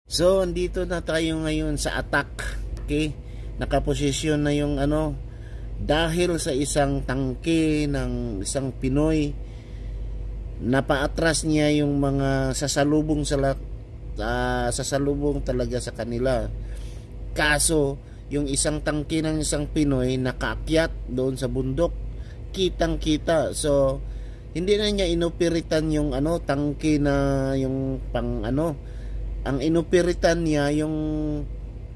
So, andito na tayo ngayon sa attack. Okay? Nakaposisyon na yung dahil sa isang tangke ng isang Pinoy, napaatras niya yung mga sasalubong sasalubong talaga sa kanila. Kaso, yung isang tangke ng isang Pinoy nakaakyat doon sa bundok, kitang-kita. So, hindi na niya inoperitan yung tangke na yung ang inoperitan niya yung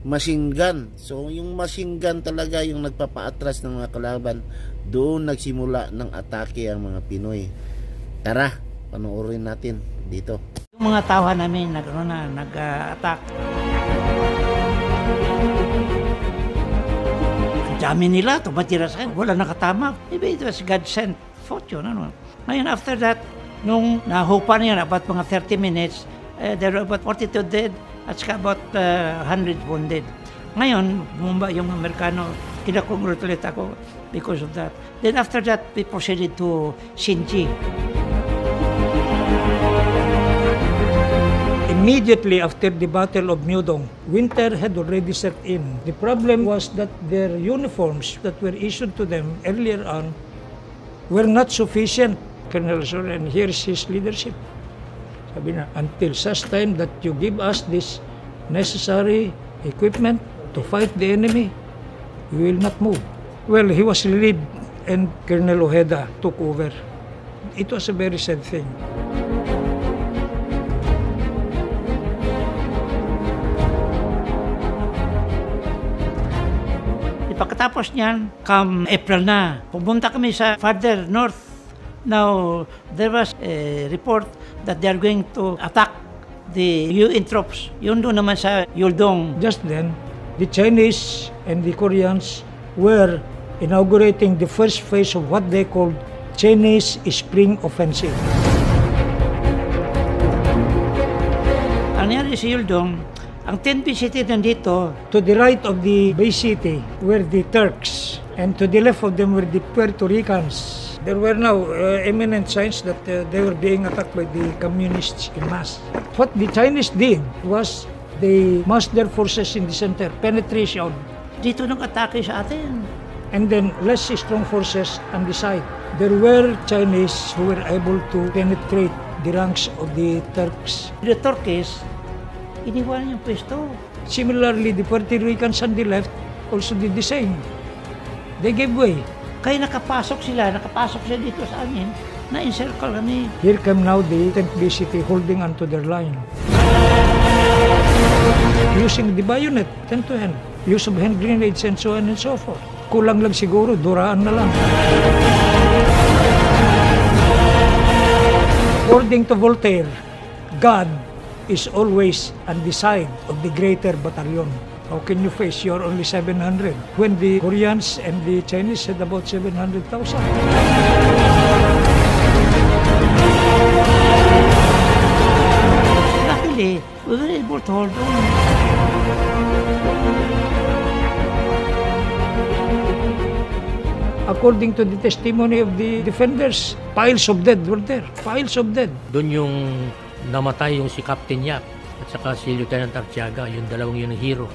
machine gun. So yung machine gun talaga yung nagpapaatras ng mga kalaban. Doon nagsimula ng atake ang mga Pinoy. Tara, panoorin natin dito. Yung mga tauhan namin nag-attack. Ang dami nila, tumatira sa akin. Wala nakatama. Maybe it was God sent fortune. Ngayon after that, nung nahupa niya about mga 30 minutes, there were about 42 dead at saka about 100 wounded. Ngayon, bumaba yung Amerikano, kinakongratulate ako because of that. Then after that, we proceeded to Shinji. Immediately after the Battle of Myeodong, winter had already set in. The problem was that their uniforms that were issued to them earlier on were not sufficient. Colonel Soren, here's his leadership. Sabi na, until such time that you give us this necessary equipment to fight the enemy, we will not move. Well, he was relieved and Colonel Ojeda took over. It was a very sad thing. Pagkatapos niyan, come April na, pumunta kami sa farther north. Now, there was a report that they are going to attack the UN troops. Yun doon naman sa Yuldong. Just then, the Chinese and the Koreans were inaugurating the first phase of what they called Chinese Spring Offensive. Ang nangyari sa Yuldong, ang 10th city nandito. To the right of the Bay City were the Turks, and to the left of them were the Puerto Ricans. There were now imminent signs that they were being attacked by the communists in mass. What the Chinese did was they massed their forces in the center, penetration. Dito nang atake sa atin. And then less strong forces on the side. There were Chinese who were able to penetrate the ranks of the Turks. The Turkish, iniwan yung pwesto. Similarly, the Puerto Ricans on the left also did the same. They gave way. Kaya nakapasok sila dito sa amin, na-encircle kami. Here come now the 10th BCT holding onto their line. Using the bayonet, hand to hand. Use of hand grenades and so on and so forth. Kulang lang siguro, duraan na lang. According to Voltaire, God is always on the side of the greater battalion. How can you face? You're only 700 when the Koreans and the Chinese had about 700,000. Luckily, we were able to hold on. According to the testimony of the defenders, piles of dead were there. Piles of dead. Doon yung namatay yung si Captain Yap at saka si Lieutenant Artiaga, yung dalawang yun hero.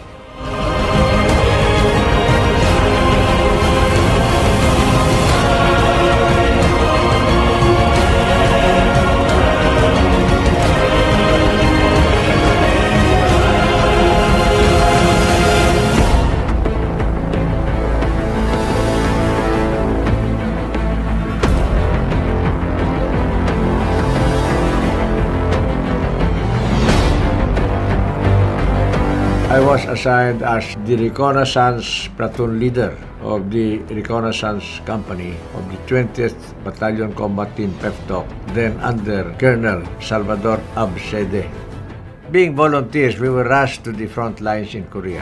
I was assigned as the reconnaissance platoon leader of the reconnaissance company of the 20th Battalion Combat Team PEFTOC, then under Colonel Salvador Absede. Being volunteers, we were rushed to the front lines in Korea.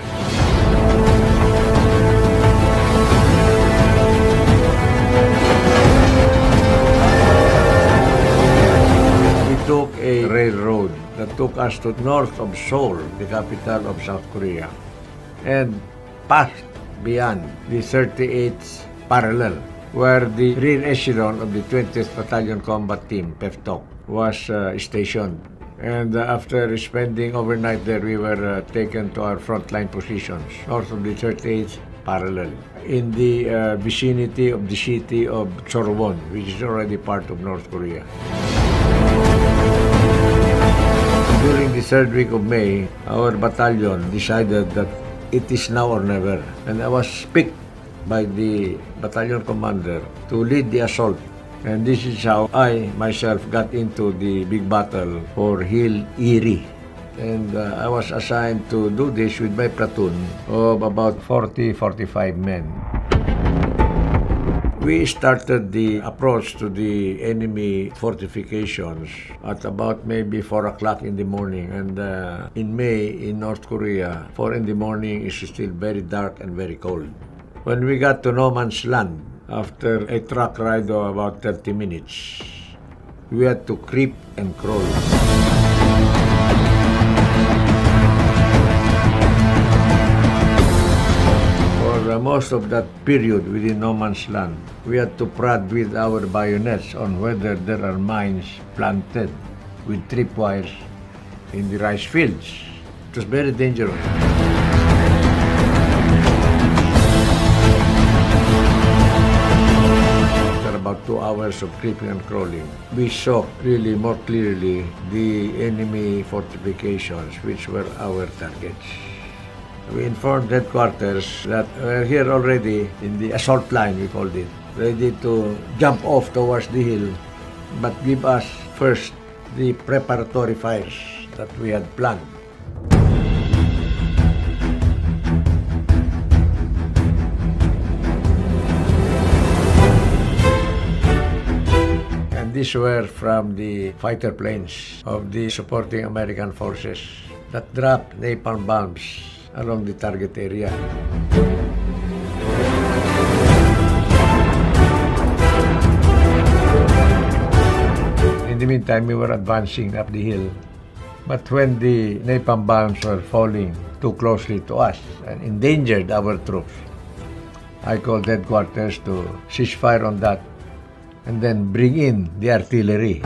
We took a railroad that took us to north of Seoul, the capital of South Korea, and passed beyond the 38th parallel, where the rear echelon of the 20th Battalion Combat Team, PEFTOC, was stationed. And after spending overnight there, we were taken to our frontline positions north of the 38th parallel in the vicinity of the city of Chorwon, which is already part of North Korea. During the third week of May, our battalion decided that it is now or never, and I was picked by the battalion commander to lead the assault. And this is how I myself got into the big battle for Hill Erie. And I was assigned to do this with my platoon of about 40-45 men. We started the approach to the enemy fortifications at about maybe 4 o'clock in the morning. And in May, in North Korea, 4 in the morning is still very dark and very cold. When we got to no man's land, after a truck ride of about 30 minutes, we had to creep and crawl. For most of that period within no man's land, we had to prod with our bayonets on whether there are mines planted with tripwires in the rice fields. It was very dangerous. After about 2 hours of creeping and crawling, we saw really more clearly the enemy fortifications, which were our targets. We informed headquarters that we're here already in the assault line, we called it, ready to jump off towards the hill, but give us first the preparatory fires that we had planned. And these were from the fighter planes of the supporting American forces that dropped napalm bombs along the target area. In the meantime, we were advancing up the hill. But when the napalm bombs were falling too closely to us and endangered our troops, I called headquarters to cease fire on that and then bring in the artillery.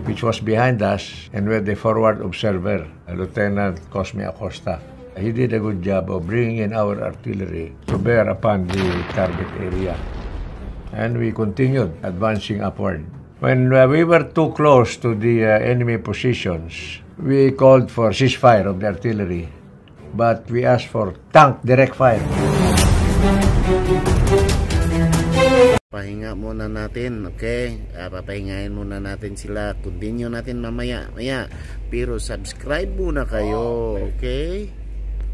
Which was behind us, and with the forward observer, Lieutenant Cosme Acosta. He did a good job of bringing in our artillery to bear upon the target area. And we continued advancing upward. When we were too close to the enemy positions, we called for ceasefire of the artillery, but we asked for tank direct fire. Pahinga muna natin, okay? Papahingahin muna natin sila. Continue natin mamaya. Pero subscribe muna kayo, okay?